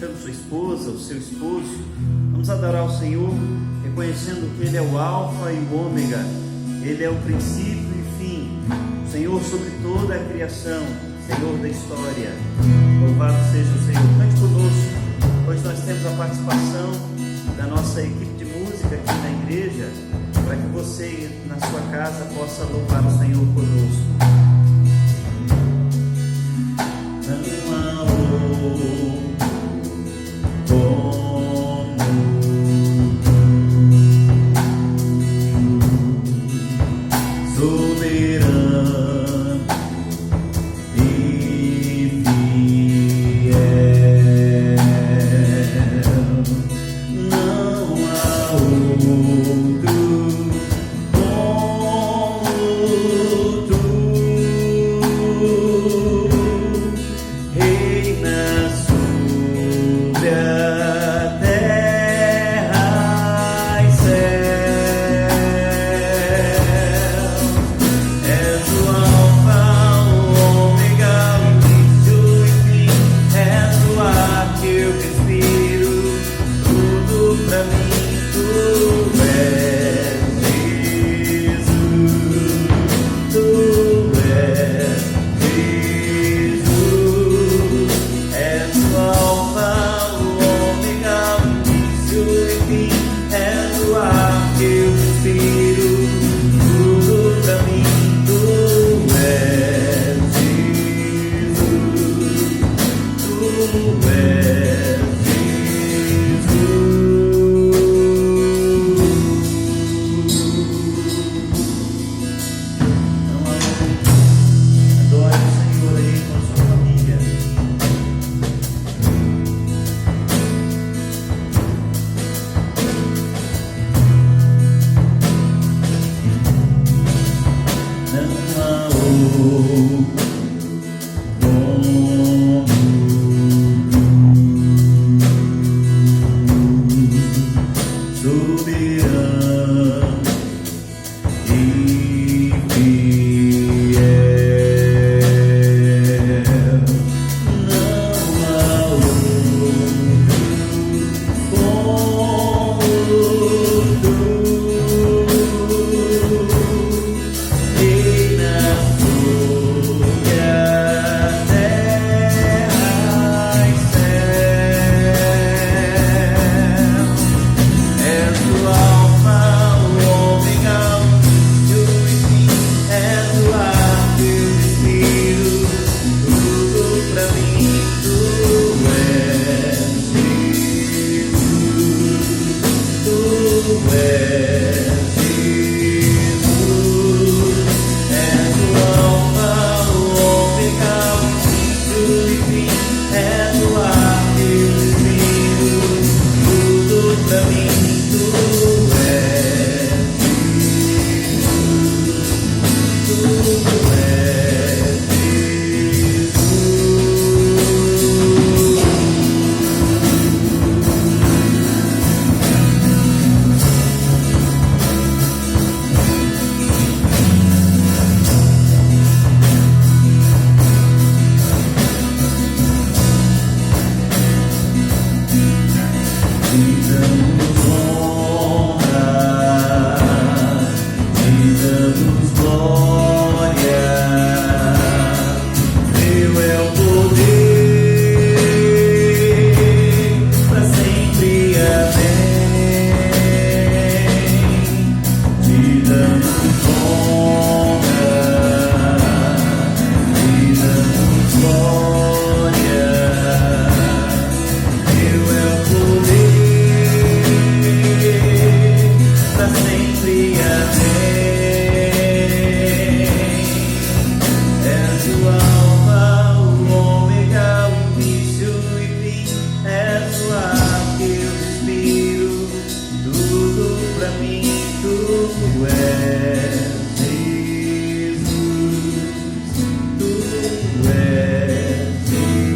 chame sua esposa, o seu esposo. Vamos adorar o Senhor, reconhecendo que Ele é o Alfa e o Ômega, Ele é o princípio e fim, o Senhor sobre toda a criação, Senhor da história. Louvado seja o Senhor. Cante conosco. Hoje nós temos a participação da nossa equipe de música aqui na igreja, para que você, na sua casa, possa louvar o Senhor conosco. Não há outro como soberano e fiel. Não há outro como tu. Reina sobre a terra e céu. És o Alfa, o Ômega, o início e fim. És o ar que eu respiro, tudo pra mim tu és, Jesus. Tu és, Jesus. És o Alfa, o Ômega, o início e fim. És o ar que eu respiro, tudo pra mim tu és, Jesus. Tu és, Jesus. Não há outro. Adore o Senhor aí com a sua família. Não há outro como soberano e fiel. Não há outro como tu. Reina sobre a terra e céu. És o Alfa, o Ômega, o início e fim. És o ar que eu respiro, tudo pra mim tu és, Jesus. Tu és, Jesus. És o Alfa, o Ômega, o início e fim. És o ar que eu respiro, tudo pra mim tu és, Jesus. Tu és, Jesus. Te damos honra, te damos glória. Teu é o poder, pra sempre, amém. Te damos honra, te damos glória. Teu é o poder, pra sempre, amém. És o Alfa, o Ômega, o início e fim. És o ar que eu respiro, tudo pra mim tu és, Jesus. Tu és, Jesus.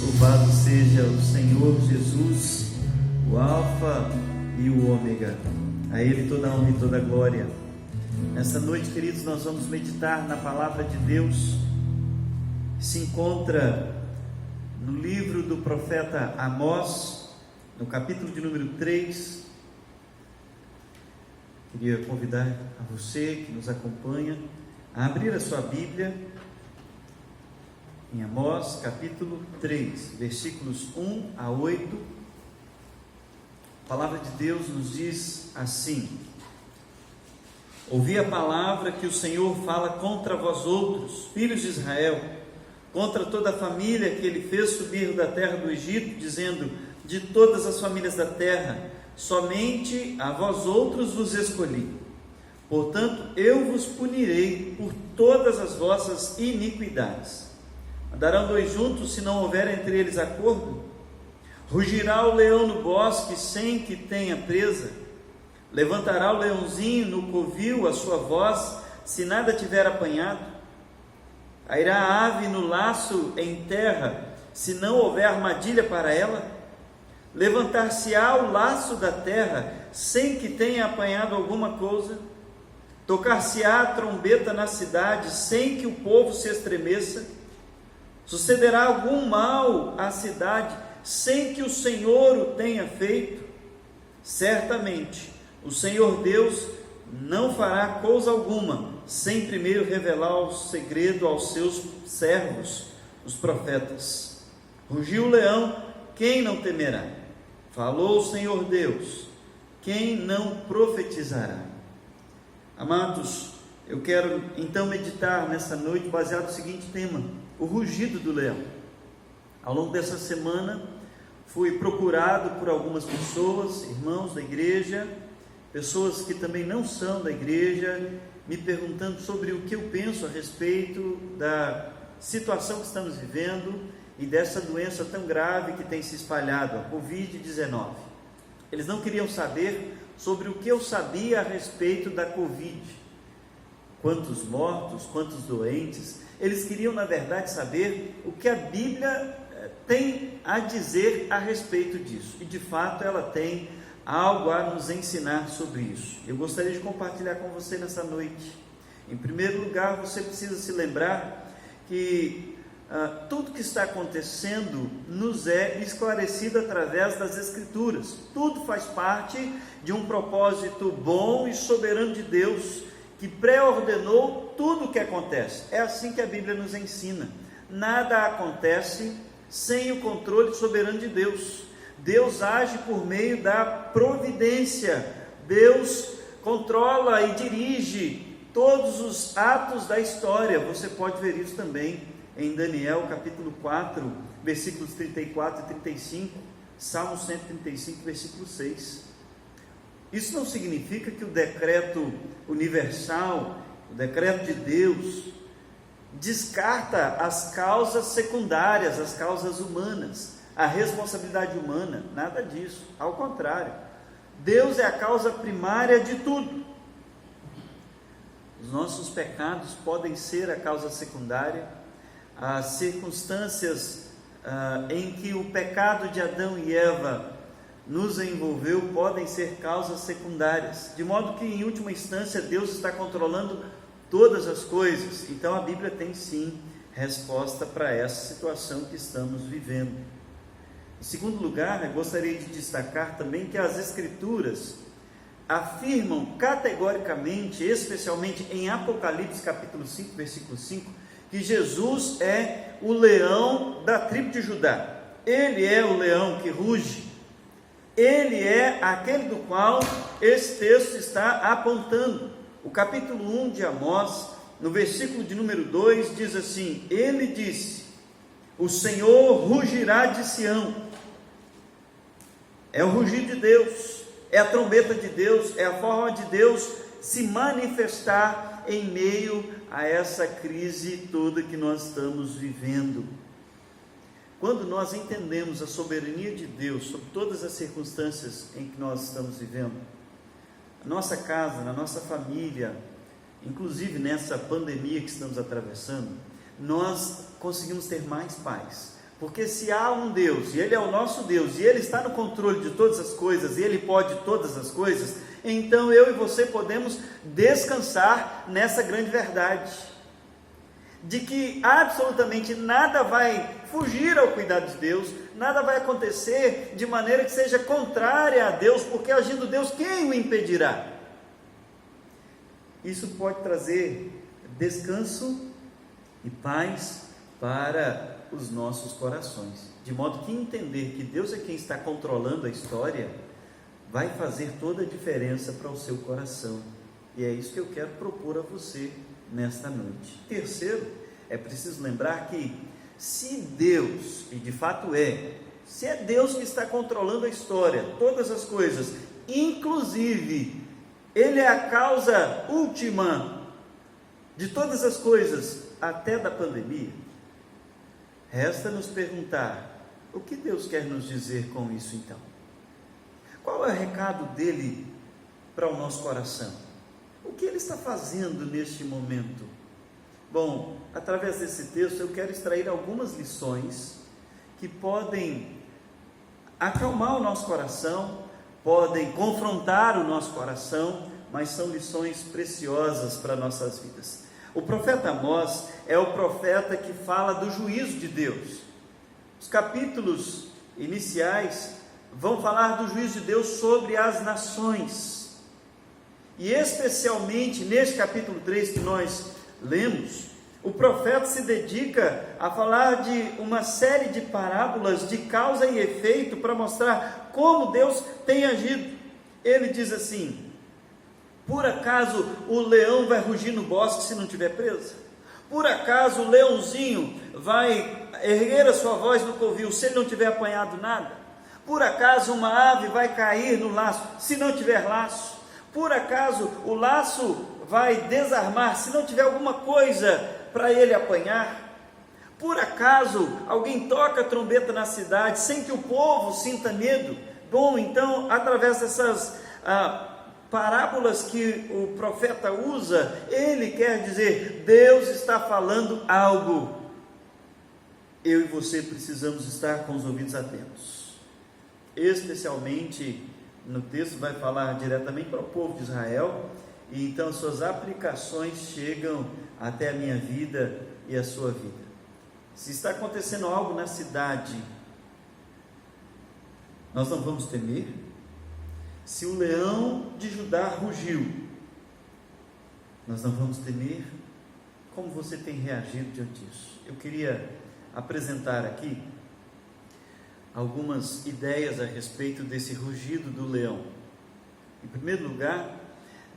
Louvado seja o Senhor Jesus, o Alfa e o Ômega. A Ele toda a honra e toda a glória. Nessa noite, queridos, nós vamos meditar na palavra de Deus, que se encontra no livro do profeta Amós, no capítulo de número 3. Queria convidar a você que nos acompanha a abrir a sua Bíblia em Amós, capítulo 3, versículos 1 a 8. A palavra de Deus nos diz assim: ouvi a palavra que o Senhor fala contra vós outros, filhos de Israel, contra toda a família que ele fez subir da terra do Egito, dizendo: de todas as famílias da terra, somente a vós outros vos escolhi. Portanto, eu vos punirei por todas as vossas iniquidades. Andarão dois juntos se não houver entre eles acordo? Rugirá o leão no bosque sem que tenha presa? Levantará o leãozinho no covil a sua voz, se nada tiver apanhado? Cairá a ave no laço em terra, se não houver armadilha para ela? Levantar-se-á o laço da terra, sem que tenha apanhado alguma coisa? Tocar-se-á a trombeta na cidade, sem que o povo se estremeça? Sucederá algum mal à cidade, sem que o Senhor o tenha feito? Certamente o Senhor Deus não fará coisa alguma, sem primeiro revelar o segredo aos seus servos, os profetas. Rugiu o leão, quem não temerá? Falou o Senhor Deus, quem não profetizará? Amados, eu quero então meditar nessa noite baseado no seguinte tema: o rugido do leão. Ao longo dessa semana, fui procurado por algumas pessoas, irmãos da igreja, pessoas que também não são da igreja, me perguntando sobre o que eu penso a respeito da situação que estamos vivendo e dessa doença tão grave que tem se espalhado, a Covid-19. Eles não queriam saber sobre o que eu sabia a respeito da Covid, quantos mortos, quantos doentes. Eles queriam, na verdade, saber o que a Bíblia tem a dizer a respeito disso, e de fato ela tem algo a nos ensinar sobre isso. Eu gostaria de compartilhar com você nessa noite. Em primeiro lugar, você precisa se lembrar que tudo que está acontecendo nos é esclarecido através das Escrituras. Tudo faz parte de um propósito bom e soberano de Deus, que pré-ordenou tudo o que acontece. É assim que a Bíblia nos ensina. Nada acontece sem o controle soberano de Deus. Deus age por meio da providência. Deus controla e dirige todos os atos da história. Você pode ver isso também em Daniel capítulo 4, versículos 34 e 35, Salmo 135, versículo 6. Isso não significa que o decreto universal, o decreto de Deus, descarta as causas secundárias, as causas humanas, a responsabilidade humana. Nada disso, ao contrário, Deus é a causa primária de tudo. Os nossos pecados podem ser a causa secundária, as circunstâncias em que o pecado de Adão e Eva nos envolveu podem ser causas secundárias, de modo que em última instância Deus está controlando todas as coisas. Então a Bíblia tem sim resposta para essa situação que estamos vivendo. Em segundo lugar, eu gostaria de destacar também que as Escrituras afirmam categoricamente, especialmente em Apocalipse capítulo 5, versículo 5, que Jesus é o leão da tribo de Judá. Ele é o leão que ruge. Ele é aquele do qual esse texto está apontando. O capítulo 1 de Amós, no versículo de número 2, diz assim: ele disse: o Senhor rugirá de Sião. É o rugir de Deus, é a trombeta de Deus, é a forma de Deus se manifestar em meio a essa crise toda que nós estamos vivendo. Quando nós entendemos a soberania de Deus sobre todas as circunstâncias em que nós estamos vivendo, na nossa casa, na nossa família, inclusive nessa pandemia que estamos atravessando, nós conseguimos ter mais paz. Porque se há um Deus, e Ele é o nosso Deus, e Ele está no controle de todas as coisas, e Ele pode todas as coisas, então eu e você podemos descansar nessa grande verdade, de que absolutamente nada vai fugir ao cuidado de Deus, nada vai acontecer de maneira que seja contrária a Deus, porque agindo Deus, quem o impedirá? Isso pode trazer descanso e paz para os nossos corações, de modo que entender que Deus é quem está controlando a história, vai fazer toda a diferença para o seu coração, e é isso que eu quero propor a você nesta noite. Terceiro, é preciso lembrar que se Deus, e de fato se é Deus que está controlando a história, todas as coisas, inclusive Ele é a causa última de todas as coisas, até da pandemia, resta nos perguntar, o que Deus quer nos dizer com isso então? Qual é o recado dele para o nosso coração? O que ele está fazendo neste momento? Bom, através desse texto eu quero extrair algumas lições que podem acalmar o nosso coração, podem confrontar o nosso coração, mas são lições preciosas para nossas vidas. O profeta Amós é o profeta que fala do juízo de Deus. Os capítulos iniciais vão falar do juízo de Deus sobre as nações, e especialmente neste capítulo 3 que nós lemos, o profeta se dedica a falar de uma série de parábolas de causa e efeito para mostrar como Deus tem agido. Ele diz assim: por acaso o leão vai rugir no bosque se não estiver preso? Por acaso o leãozinho vai erguer a sua voz no covil se ele não tiver apanhado nada? Por acaso uma ave vai cair no laço se não tiver laço? Por acaso o laço vai desarmar se não tiver alguma coisa para ele apanhar? Por acaso alguém toca a trombeta na cidade sem que o povo sinta medo? Bom, então, através dessas parábolas que o profeta usa, ele quer dizer, Deus está falando algo. Eu e você precisamos estar com os ouvidos atentos. Especialmente no texto vai falar diretamente para o povo de Israel, e então suas aplicações chegam até a minha vida e a sua vida. Se está acontecendo algo na cidade, nós não vamos temer. Se o leão de Judá rugiu, nós não vamos temer. Como você tem reagido diante disso? Eu queria apresentar aqui algumas ideias a respeito desse rugido do leão. Em primeiro lugar,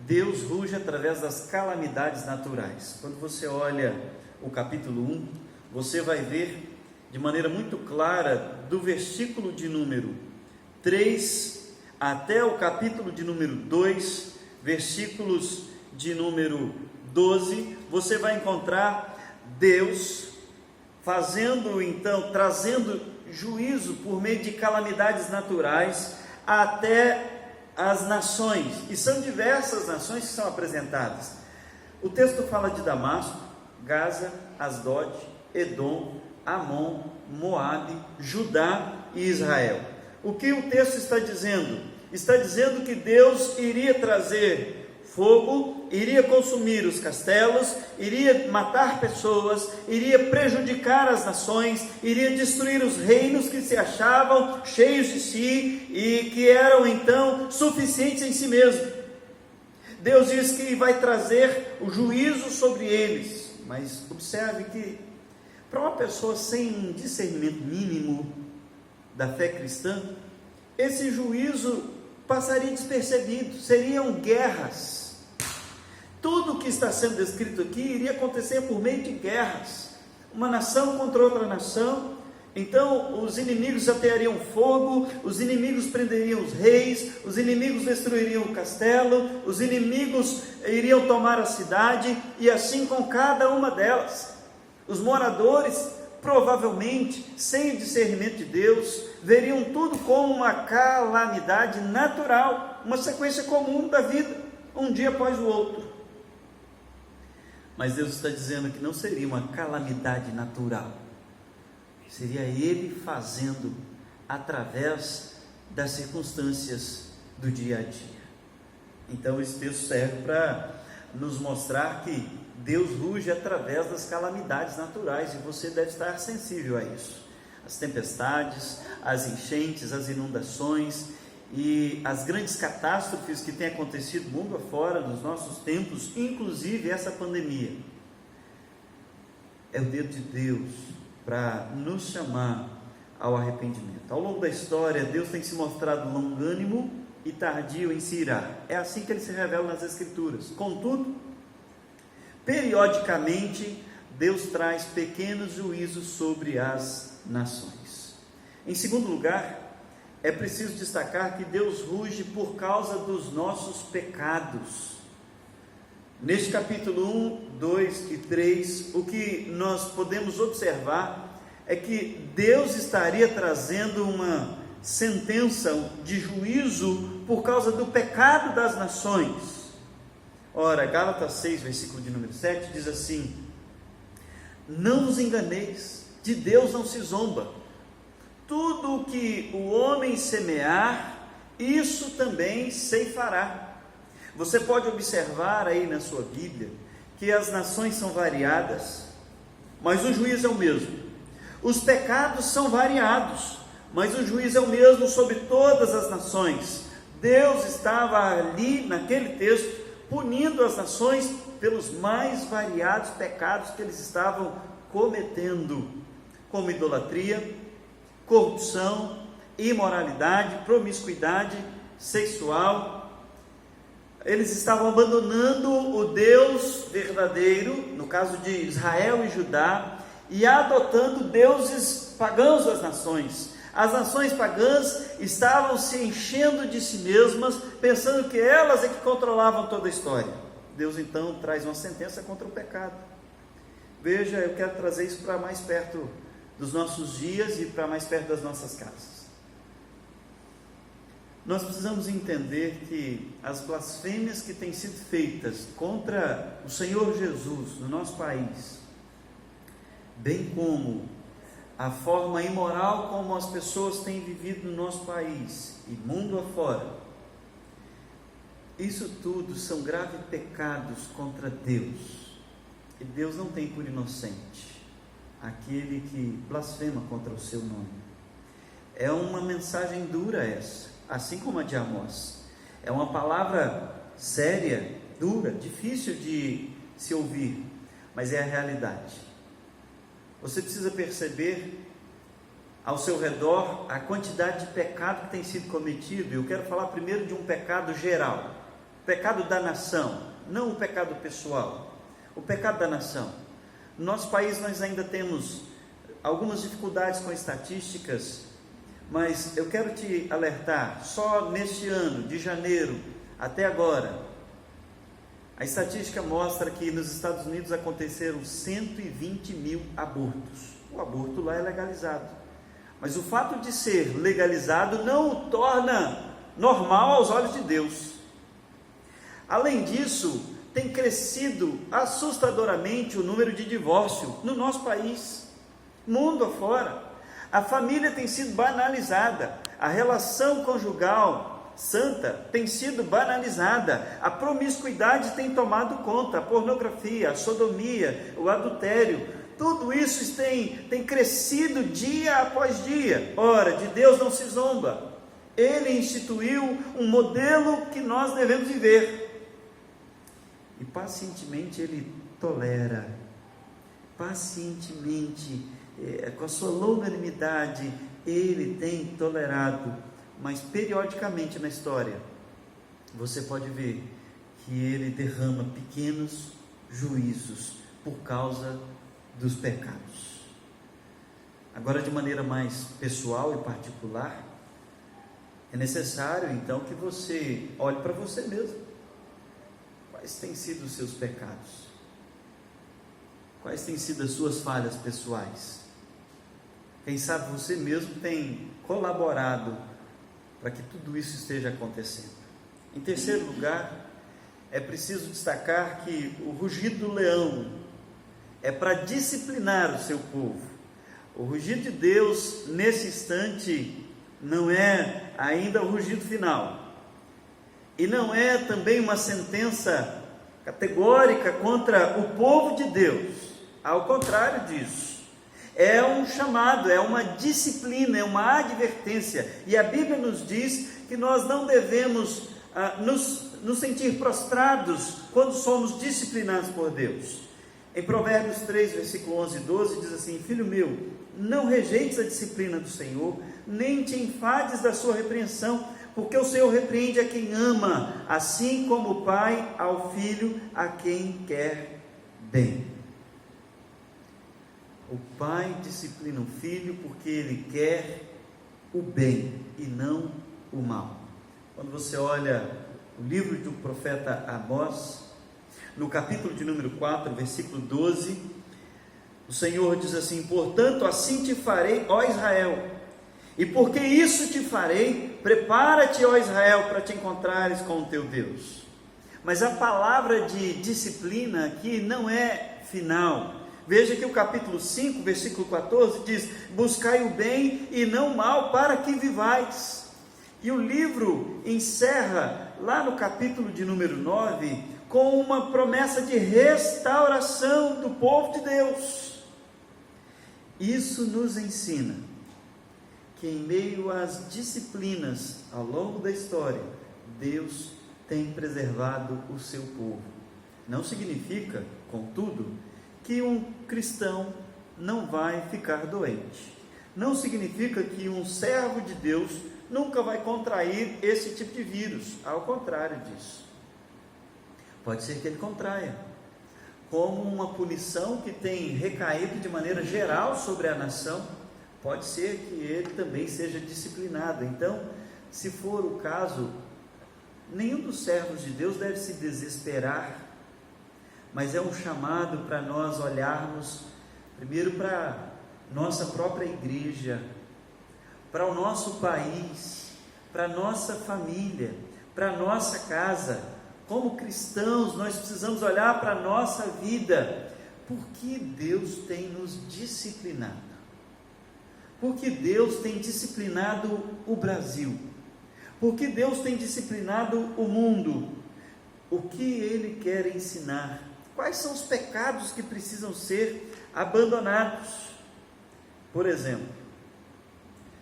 Deus ruge através das calamidades naturais. Quando você olha o capítulo 1, você vai ver de maneira muito clara, do versículo de número 3 até o capítulo de número 2, versículos de número 12, você vai encontrar Deus fazendo, então, trazendo juízo por meio de calamidades naturais até as nações, e são diversas nações que são apresentadas. O texto fala de Damasco, Gaza, Asdod, Edom, Amon, Moabe, Judá e Israel. O que o texto está dizendo? Está dizendo que Deus iria trazer fogo, iria consumir os castelos, iria matar pessoas, iria prejudicar as nações, iria destruir os reinos que se achavam cheios de si e que eram então suficientes em si mesmo. Deus diz que vai trazer o juízo sobre eles, mas observe que para uma pessoa sem um discernimento mínimo da fé cristã, esse juízo passaria despercebido, seriam guerras. Tudo o que está sendo descrito aqui iria acontecer por meio de guerras, uma nação contra outra nação. Então os inimigos ateariam fogo, os inimigos prenderiam os reis, os inimigos destruiriam o castelo, os inimigos iriam tomar a cidade, e assim com cada uma delas. Os moradores, provavelmente, sem o discernimento de Deus, veriam tudo como uma calamidade natural, uma sequência comum da vida, um dia após o outro. Mas Deus está dizendo que não seria uma calamidade natural, seria Ele fazendo através das circunstâncias do dia a dia. Então esse texto serve para nos mostrar que Deus ruge através das calamidades naturais, e você deve estar sensível a isso. As tempestades, as enchentes, as inundações e as grandes catástrofes que têm acontecido mundo afora nos nossos tempos, inclusive essa pandemia. É o dedo de Deus para nos chamar ao arrependimento. Ao longo da história, Deus tem se mostrado longânimo e tardio em se irar. É assim que ele se revela nas Escrituras. Contudo, periodicamente, Deus traz pequenos juízos sobre as nações. Em segundo lugar, é preciso destacar que Deus ruge por causa dos nossos pecados. Neste capítulo 1, 2 e 3, o que nós podemos observar é que Deus estaria trazendo uma sentença de juízo por causa do pecado das nações. Ora, Gálatas 6, versículo de número 7, diz assim: não vos enganeis, de Deus não se zomba. Tudo o que o homem semear, isso também ceifará. Você pode observar aí na sua Bíblia que as nações são variadas, mas o juízo é o mesmo. Os pecados são variados, mas o juízo é o mesmo sobre todas as nações. Deus estava ali naquele texto punindo as nações pelos mais variados pecados que eles estavam cometendo, como idolatria, corrupção, imoralidade, promiscuidade sexual. Eles estavam abandonando o Deus verdadeiro, no caso de Israel e Judá, e adotando deuses pagãos das nações. As nações pagãs estavam se enchendo de si mesmas, pensando que elas é que controlavam toda a história. Deus então traz uma sentença contra o pecado. Veja, eu quero trazer isso para mais perto dos nossos dias e para mais perto das nossas casas. Nós precisamos entender que as blasfêmias que têm sido feitas contra o Senhor Jesus no nosso país, bem como a forma imoral como as pessoas têm vivido no nosso país e mundo afora, isso tudo são graves pecados contra Deus, e Deus não tem por inocente aquele que blasfema contra o seu nome. É uma mensagem dura essa, assim como a de Amós. É uma palavra séria, dura, difícil de se ouvir, mas é a realidade. Você precisa perceber ao seu redor a quantidade de pecado que tem sido cometido. Eu quero falar primeiro de um pecado geral, o pecado da nação, não o pecado pessoal, o pecado da nação. No nosso país nós ainda temos algumas dificuldades com estatísticas, mas eu quero te alertar, só neste ano, de janeiro até agora, a estatística mostra que nos Estados Unidos aconteceram 120 mil abortos. O aborto lá é legalizado, mas o fato de ser legalizado não o torna normal aos olhos de Deus. Além disso, tem crescido assustadoramente o número de divórcio no nosso país, mundo afora. A família tem sido banalizada, a relação conjugal santa tem sido banalizada, a promiscuidade tem tomado conta, a pornografia, a sodomia, o adultério, tudo isso tem crescido dia após dia. Ora, de Deus não se zomba, Ele instituiu um modelo que nós devemos viver, e pacientemente Ele tolera, pacientemente, com a sua longanimidade, Ele tem tolerado, mas periodicamente na história, você pode ver que Ele derrama pequenos juízos por causa dos pecados. Agora, de maneira mais pessoal e particular, é necessário então que você olhe para você mesmo. Quais têm sido os seus pecados? Quais têm sido as suas falhas pessoais? Quem sabe você mesmo tem colaborado para que tudo isso esteja acontecendo. Em terceiro lugar, é preciso destacar que o rugido do leão é para disciplinar o seu povo. O rugido de Deus nesse instante não é ainda o rugido final. e não é também uma sentença categórica contra o povo de Deus, ao contrário disso, é um chamado, é uma disciplina, é uma advertência, e a Bíblia nos diz que nós não devemos nos sentir prostrados quando somos disciplinados por Deus. Em Provérbios 3, versículo 11 e 12, diz assim: filho meu, não rejeites a disciplina do Senhor, nem te enfades da sua repreensão, porque o Senhor repreende a quem ama, assim como o pai ao filho a quem quer bem. O pai disciplina o filho porque ele quer o bem e não o mal. Quando você olha o livro do profeta Amós, no capítulo de número 4, versículo 12, o Senhor diz assim: portanto, assim te farei, ó Israel, e porque isso te farei, prepara-te, ó Israel, para te encontrares com o teu Deus. Mas a palavra de disciplina aqui não é final. Veja que o capítulo 5, versículo 14 diz: buscai o bem e não o mal, para que vivais. E o livro encerra lá no capítulo de número 9 com uma promessa de restauração do povo de Deus. Isso nos ensina que em meio às disciplinas ao longo da história, Deus tem preservado o seu povo. Não significa, contudo, que um cristão não vai ficar doente. Não significa que um servo de Deus nunca vai contrair esse tipo de vírus. Ao contrário disso. Pode ser que ele contraia, como uma punição que tem recaído de maneira geral sobre a nação. Pode ser que ele também seja disciplinado. Então, se for o caso, nenhum dos servos de Deus deve se desesperar, mas é um chamado para nós olharmos primeiro para nossa própria igreja, para o nosso país, para a nossa família, para a nossa casa. Como cristãos, nós precisamos olhar para a nossa vida. Por que Deus tem nos disciplinado? Por que Deus tem disciplinado o Brasil? Por que Deus tem disciplinado o mundo? O que Ele quer ensinar? Quais são os pecados que precisam ser abandonados? Por exemplo,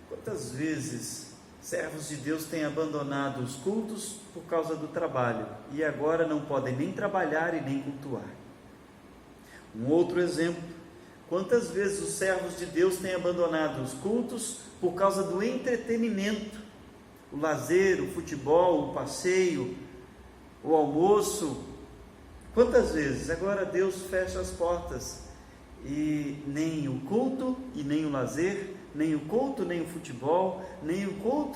quantas vezes servos de Deus têm abandonado os cultos por causa do trabalho e agora não podem nem trabalhar e nem cultuar? Um outro exemplo: quantas vezes os servos de Deus têm abandonado os cultos por causa do entretenimento, o lazer, o futebol, o passeio, o almoço? Quantas vezes agora Deus fecha as portas e nem o culto e nem o lazer, nem o culto, nem o futebol, nem o culto